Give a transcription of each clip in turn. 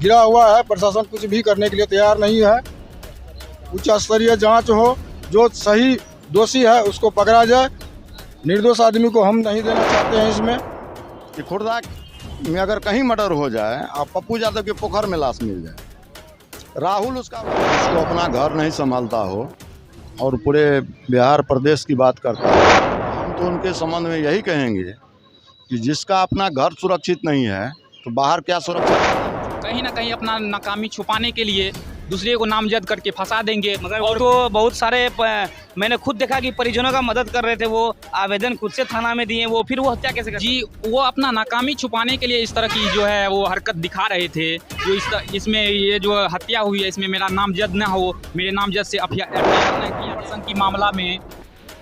गिरा हुआ है। प्रशासन कुछ भी करने के लिए तैयार नहीं है। उच्च स्तरीय जांच हो, जो सही दोषी है उसको पकड़ा जाए। निर्दोष आदमी को हम नहीं देना चाहते हैं इसमें। कि खुर्दा में अगर कहीं मर्डर हो जाए और पप्पू यादव के पोखर में लाश मिल जाए, राहुल उसको अपना घर नहीं संभालता हो और पूरे बिहार प्रदेश की बात करता है, हम तो उनके संबंध में यही कहेंगे कि जिसका अपना घर सुरक्षित नहीं है तो बाहर क्या सुरक्षा। कहीं ना कहीं अपना नाकामी छुपाने के लिए दूसरे को नामजद करके फंसा देंगे। मगर और तो बहुत सारे मैंने खुद देखा कि परिजनों का मदद कर रहे थे, वो आवेदन खुद से थाना में दिए, वो फिर वो हत्या कैसे कर जी, वो अपना नाकामी छुपाने के लिए इस तरह की जो है वो हरकत दिखा रहे थे। जो इसमें ये जो हत्या हुई है इसमें मेरा नामजद न हो, मेरे नामजद से पर्सन की मामला में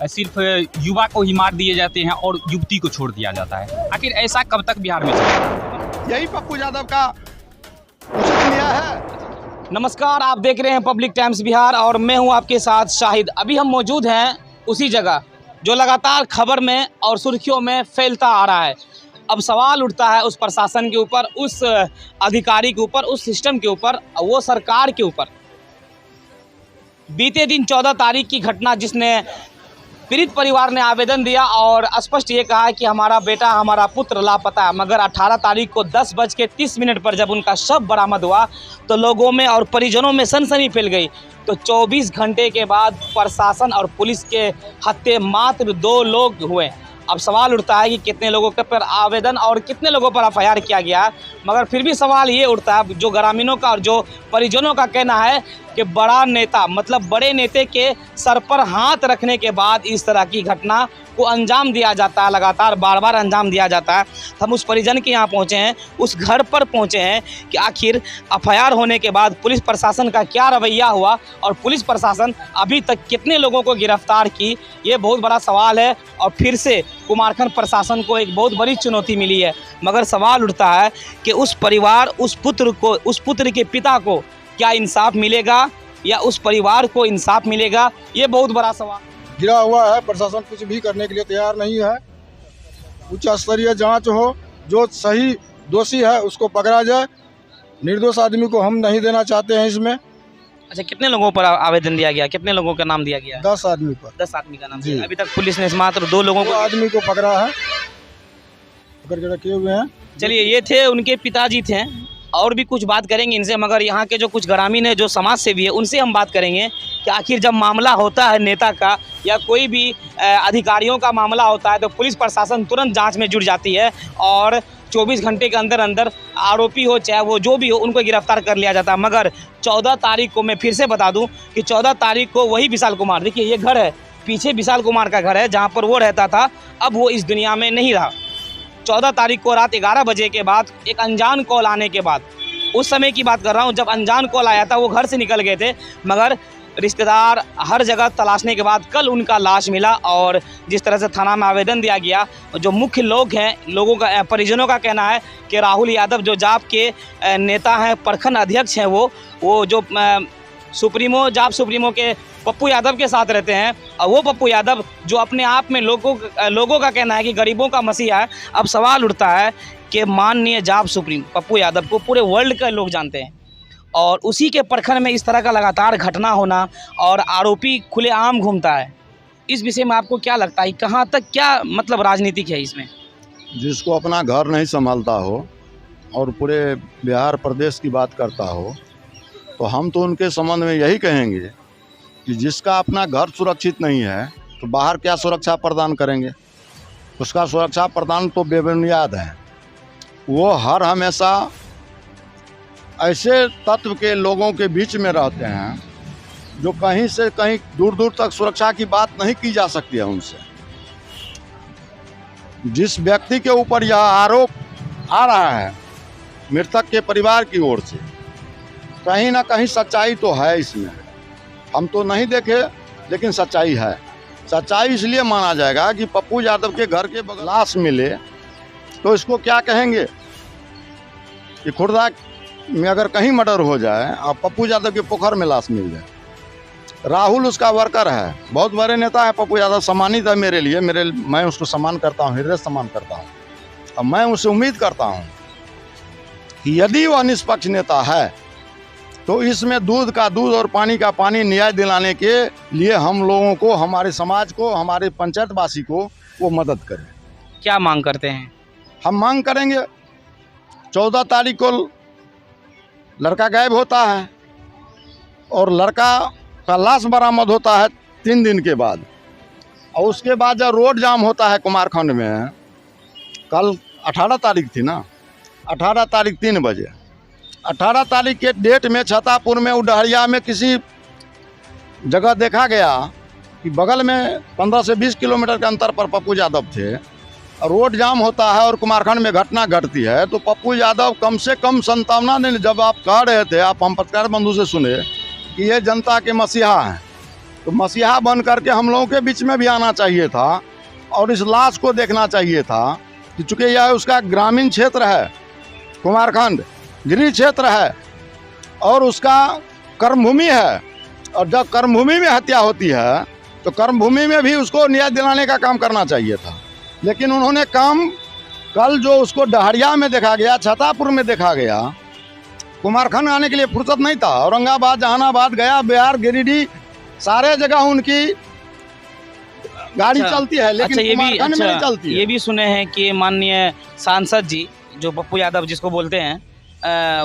सिर्फ युवा को ही मार दिए जाते हैं और युवती को छोड़ दिया जाता है। आखिर ऐसा कब तक बिहार में चलेगा? यही पप्पू यादव का उचित न्याय है। नमस्कार, आप देख रहे हैं पब्लिक टाइम्स बिहार और मैं हूं आपके साथ शाहिद। अभी हम मौजूद हैं उसी जगह जो लगातार खबर में और सुर्खियों में फैलता आ रहा है। अब सवाल उठता है उस प्रशासन के ऊपर, उस अधिकारी के ऊपर, उस सिस्टम के ऊपर, वो सरकार के ऊपर। बीते दिन 14 तारीख की घटना जिसने पीड़ित परिवार ने आवेदन दिया और स्पष्ट ये कहा है कि हमारा बेटा, हमारा पुत्र लापता है। मगर 18 तारीख को 10:30 पर जब उनका शव बरामद हुआ तो लोगों में और परिजनों में सनसनी फैल गई। तो 24 घंटे के बाद प्रशासन और पुलिस के हत्थे मात्र 2 लोग हुए। अब सवाल उठता है कि कितने लोगों के पर आवेदन और कितने लोगों पर एफआईआर किया गया है। मगर फिर भी सवाल ये उठता है, जो ग्रामीणों का और जो परिजनों का कहना है कि बड़ा नेता, मतलब बड़े नेता के सर पर हाथ रखने के बाद इस तरह की घटना को अंजाम दिया जाता है, लगातार बार बार अंजाम दिया जाता है। हम उस परिजन के यहाँ पहुँचे हैं, उस घर पर पहुँचे हैं कि आखिर एफआईआर होने के बाद पुलिस प्रशासन का क्या रवैया हुआ और पुलिस प्रशासन अभी तक कितने लोगों को गिरफ्तार की, ये बहुत बड़ा सवाल है। और फिर से कुमारखंड प्रशासन को एक बहुत बड़ी चुनौती मिली है। मगर सवाल उठता है कि उस परिवार, उस पुत्र के पिता को क्या इंसाफ मिलेगा या उस परिवार को इंसाफ मिलेगा, ये बहुत बड़ा सवाल। गिरा हुआ है। प्रशासन कुछ भी करने के लिए तैयार नहीं है। उच्च स्तरीय जांच हो, जो सही दोषी है उसको पकड़ा जाए। निर्दोष आदमी को हम नहीं देना चाहते हैं इसमें। अच्छा, कितने लोगों पर आवेदन दिया गया, कितने लोगों का नाम दिया गया? 10 आदमी पर। 10 आदमी का नाम दिया। अभी तक पुलिस ने मात्र 2 लोगों को, आदमी को पकड़ा है, पकड़ के रखे हुए हैं। चलिए, ये थे उनके पिताजी थे। और भी कुछ बात करेंगे इनसे, मगर यहाँ के जो कुछ ग्रामीण है, जो समाज सेवी है, उनसे हम बात करेंगे कि आखिर जब मामला होता है नेता का या कोई भी अधिकारियों का मामला होता है तो पुलिस प्रशासन तुरंत जांच में जुट जाती है और 24 घंटे के अंदर अंदर आरोपी हो चाहे वो जो भी हो उनको गिरफ्तार कर लिया जाता है। मगर 14 तारीख को, मैं फिर से बता दूं कि 14 तारीख को वही विशाल कुमार, देखिए ये घर है पीछे, विशाल कुमार का घर है जहाँ पर वो रहता था, अब वो इस दुनिया में नहीं रहा। 14 तारीख को रात 11 बजे के बाद एक अनजान कॉल आने के बाद, उस समय की बात कर रहा हूँ जब अनजान कॉल आया था, वो घर से निकल गए थे। मगर रिश्तेदार हर जगह तलाशने के बाद कल उनका लाश मिला। और जिस तरह से थाना में आवेदन दिया गया, जो मुख्य लोग हैं, लोगों का, परिजनों का कहना है कि राहुल यादव जो जाप के नेता हैं, प्रखंड अध्यक्ष हैं, वो जो सुप्रीमो, जाप सुप्रीमो के पप्पू यादव के साथ रहते हैं। और वो पप्पू यादव जो अपने आप में लोगों का कहना है कि गरीबों का मसीहा है। अब सवाल उठता है कि माननीय जाप सुप्रीम पप्पू यादव को पूरे वर्ल्ड के लोग जानते हैं और उसी के प्रखंड में इस तरह का लगातार घटना होना और आरोपी खुलेआम घूमता है, इस विषय में आपको क्या लगता है, कहाँ तक क्या मतलब राजनीतिक है इसमें? जिसको अपना घर नहीं संभालता हो और पूरे बिहार प्रदेश की बात करता हो, तो हम तो उनके संबंध में यही कहेंगे कि जिसका अपना घर सुरक्षित नहीं है तो बाहर क्या सुरक्षा प्रदान करेंगे। उसका सुरक्षा प्रदान तो बेबुनियाद है। वो हर हमेशा ऐसे तत्व के लोगों के बीच में रहते हैं जो कहीं से कहीं दूर दूर तक सुरक्षा की बात नहीं की जा सकती है उनसे। जिस व्यक्ति के ऊपर यह आरोप आ रहा है मृतक के परिवार की ओर से, कहीं ना कहीं सच्चाई तो है इसमें। हम तो नहीं देखे लेकिन सच्चाई है। सच्चाई इसलिए माना जाएगा कि पप्पू यादव के घर के बगल लाश मिले तो इसको क्या कहेंगे कि खुर्दा में अगर कहीं मर्डर हो जाए और पप्पू यादव के पोखर में लाश मिल जाए। राहुल उसका वर्कर है, बहुत बड़े नेता है पप्पू यादव, सम्मानित है मेरे लिए। मैं उसको सम्मान करता हूँ, हृदय सम्मान करता हूँ और मैं उससे उम्मीद करता हूँ कि यदि वह निष्पक्ष नेता है तो इसमें दूध का दूध और पानी का पानी न्याय दिलाने के लिए हम लोगों को, हमारे समाज को, हमारे पंचायतवासी को वो मदद करे। क्या मांग करते हैं? हम मांग करेंगे 14 तारीख को लड़का गायब होता है और लड़का का लाश बरामद होता है 3 दिन के बाद, और उसके बाद जब रोड जाम होता है कुमारखंड में, कल 18 तारीख थी ना, 18 तारीख 3 बजे, 18 तारीख के डेट में छतापुर में उडहरिया में किसी जगह देखा गया कि बगल में 15 से 20 किलोमीटर के अंतर पर पप्पू यादव थे, रोड जाम होता है और कुमारखंड में घटना घटती है, तो पप्पू यादव कम से कम संतावना ने, जब आप कह रहे थे, आप हम पत्रकार बंधु से सुने कि ये जनता के मसीहा हैं, तो मसीहा बन करके हम लोगों के बीच में भी आना चाहिए था और इस लाश को देखना चाहिए था कि चूँकि यह उसका ग्रामीण क्षेत्र है, कुमारखंड गृह क्षेत्र है और उसका कर्मभूमि है, और जब कर्मभूमि में हत्या होती है तो कर्मभूमि में भी उसको न्याय दिलाने का काम करना चाहिए था। लेकिन उन्होंने काम, कल जो उसको डहरिया में देखा गया, छतापुर में देखा गया, कुमारखंड आने के लिए फुर्सत नहीं था। औरंगाबाद, जहानाबाद, गया, बिहार, गिरिडीह, सारे जगह उनकी गाड़ी चलती है, लेकिन कुमारखंड में नहीं चलती है। ये भी सुने हैं कि माननीय सांसद जी, जो पप्पू यादव जिसको बोलते हैं,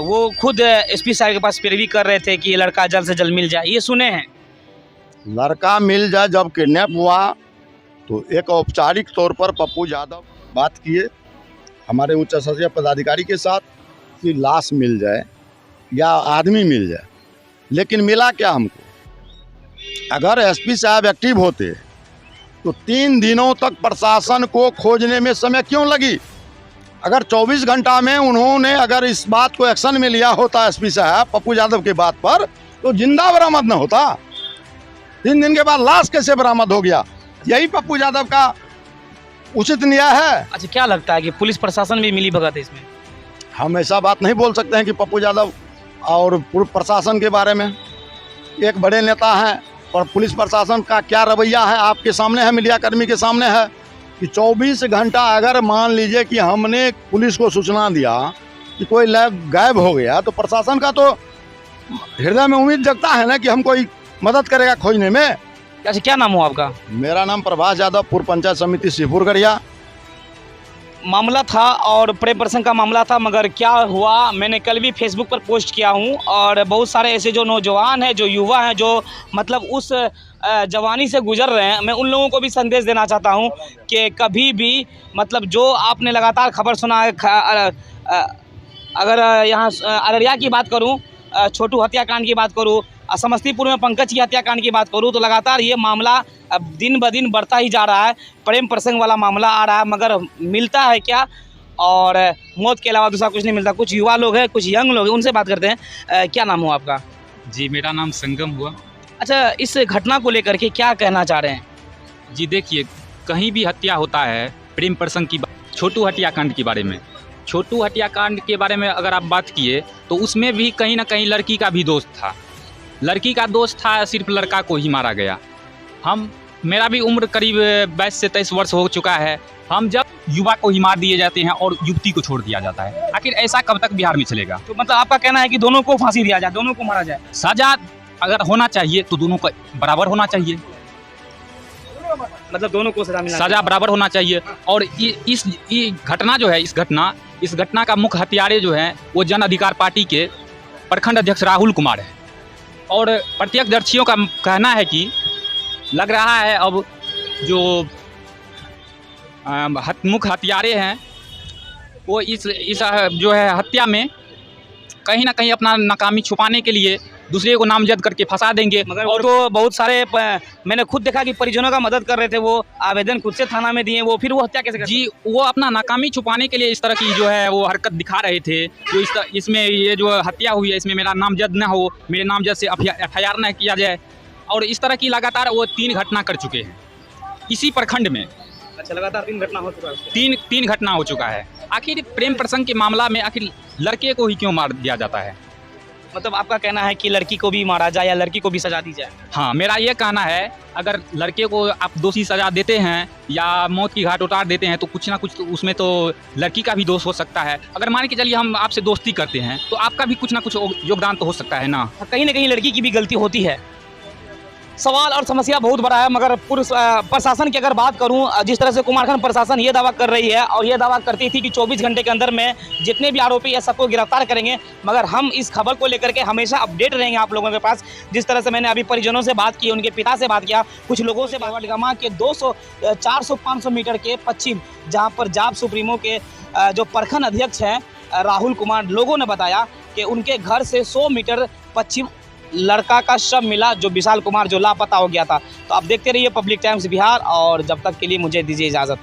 वो खुद एसपी साहब के पास पैरवी कर रहे थे कि ये लड़का जल्द से जल्द मिल जाए, ये सुने हैं। लड़का मिल जाए, जब किडनैप हुआ तो एक औपचारिक तौर पर पप्पू यादव बात किए हमारे उच्च स्तरीय पदाधिकारी के साथ कि लाश मिल जाए या आदमी मिल जाए, लेकिन मिला क्या हमको? अगर एसपी साहब एक्टिव होते तो 3 दिनों तक प्रशासन को खोजने में समय क्यों लगी? अगर 24 घंटा में उन्होंने अगर इस बात को एक्शन में लिया होता एसपी साहब पप्पू यादव की बात पर, तो जिंदा बरामद न होता। 3 दिन के बाद लाश कैसे बरामद हो गया? यही पप्पू यादव का उचित न्याय है। अच्छा, क्या लगता है कि पुलिस प्रशासन भी मिली भगत है इसमें? हम ऐसा बात नहीं बोल सकते हैं कि पप्पू यादव और पूर्व प्रशासन के बारे में, एक बड़े नेता हैं और पुलिस प्रशासन का क्या रवैया है आपके सामने है, मीडियाकर्मी के सामने है कि 24 घंटा अगर मान लीजिए कि हमने पुलिस को सूचना दिया कि कोई गायब हो गया, तो प्रशासन का तो हृदय में उम्मीद जगता है ना कि हम कोई मदद करेगा खोजने में। अच्छा, क्या नाम हो आपका? मेरा नाम प्रभास यादव, पूर्व पंचायत समिति शिवपुर गढ़िया। मामला था और प्रेम प्रसंग का मामला था, मगर क्या हुआ, मैंने कल भी फेसबुक पर पोस्ट किया हूं, और बहुत सारे ऐसे जो नौजवान हैं, जो युवा हैं, जो मतलब उस जवानी से गुजर रहे हैं, मैं उन लोगों को भी संदेश देना चाहता हूं कि कभी भी मतलब जो आपने लगातार खबर सुना है, अगर यहाँ अररिया की बात करूँ, छोटू हत्याकांड की बात करूँ, समस्तीपुर में पंकज की हत्याकांड की बात करूँ, तो लगातार ये मामला अब दिन ब दिन बढ़ता ही जा रहा है। प्रेम प्रसंग वाला मामला आ रहा है, मगर मिलता है क्या? और मौत के अलावा दूसरा कुछ नहीं मिलता। कुछ युवा लोग हैं, कुछ यंग लोग हैं, उनसे बात करते हैं। क्या नाम हो आपका? जी, मेरा नाम संगम हुआ। अच्छा, इस घटना को लेकर के क्या कहना चाह रहे हैं? जी देखिए, कहीं भी हत्या होता है, प्रेम प्रसंग की, छोटू हत्याकांड के बारे में, छोटू हत्याकांड के बारे में अगर आप बात किए तो उसमें भी कहीं ना कहीं लड़की का भी दोस्त था। लड़की का दोस्त था, सिर्फ लड़का को ही मारा गया। मेरा भी उम्र करीब 22 से 23 वर्ष हो चुका है। हम जब युवा को ही मार दिए जाते हैं और युवती को छोड़ दिया जाता है, आखिर ऐसा कब तक बिहार में चलेगा? तो मतलब आपका कहना है कि दोनों को फांसी दिया जाए, दोनों को मारा जाए? सजा अगर होना चाहिए तो दोनों का बराबर होना चाहिए, मतलब दोनों को सजा बराबर होना चाहिए। और ये घटना जो है, इस घटना का मुख्य हत्यारे जो है वो जन अधिकार पार्टी के प्रखंड अध्यक्ष राहुल कुमार है। और प्रत्यक्षदर्शियों का कहना है कि लग रहा है अब जो मुख्य हत्यारे हैं वो इस जो है हत्या में कहीं ना कहीं अपना नाकामी छुपाने के लिए दूसरे को नामजद करके फंसा देंगे। मगर और तो बहुत सारे मैंने खुद देखा कि परिजनों का मदद कर रहे थे, वो आवेदन खुद से थाना में दिए, वो फिर वो हत्या कैसे कर? जी, वो अपना नाकामी छुपाने के लिए इस तरह की जो है वो हरकत दिखा रहे थे, जो इसमें ये जो हत्या हुई है इसमें मेरा नामजद न हो, मेरे नामजद से FIR न किया जाए, और इस तरह की लगातार वो 3 घटना कर चुके हैं इसी प्रखंड में। अच्छा, लगातार 3 घटना हो चुका है? 3 घटना हो चुका है। आखिर प्रेम प्रसंग के मामला में आखिर लड़के को ही क्यों मार दिया जाता है? मतलब आपका कहना है कि लड़की को भी मारा जाए या लड़की को भी सजा दी जाए? हाँ, मेरा ये कहना है, अगर लड़के को आप दोषी सजा देते हैं या मौत की घाट उतार देते हैं तो कुछ ना कुछ तो उसमें तो लड़की का भी दोष हो सकता है। अगर मान के चलिए हम आपसे दोस्ती करते हैं तो आपका भी कुछ ना कुछ योगदान तो हो सकता है ना। कहीं ना कहीं लड़की की भी गलती होती है। सवाल और समस्या बहुत बड़ा है, मगर प्रशासन की अगर बात करूं, जिस तरह से कुमारखंड प्रशासन ये दावा कर रही है और ये दावा करती थी कि 24 घंटे के अंदर में जितने भी आरोपी है सबको गिरफ्तार करेंगे, मगर हम इस खबर को लेकर के हमेशा अपडेट रहेंगे आप लोगों के पास। जिस तरह से मैंने अभी परिजनों से बात की, उनके पिता से बात किया, कुछ लोगों से बावड़गामा के 200 400-500 मीटर के पश्चिम, जहाँ पर जाप सुप्रीमो के जो प्रखंड अध्यक्ष हैं राहुल कुमार, लोगों ने बताया कि उनके घर से 100 मीटर पश्चिम लड़का का शव मिला, जो विशाल कुमार जो लापता हो गया था। तो आप देखते रहिए पब्लिक टाइम्स बिहार, और जब तक के लिए मुझे दीजिए इजाज़त।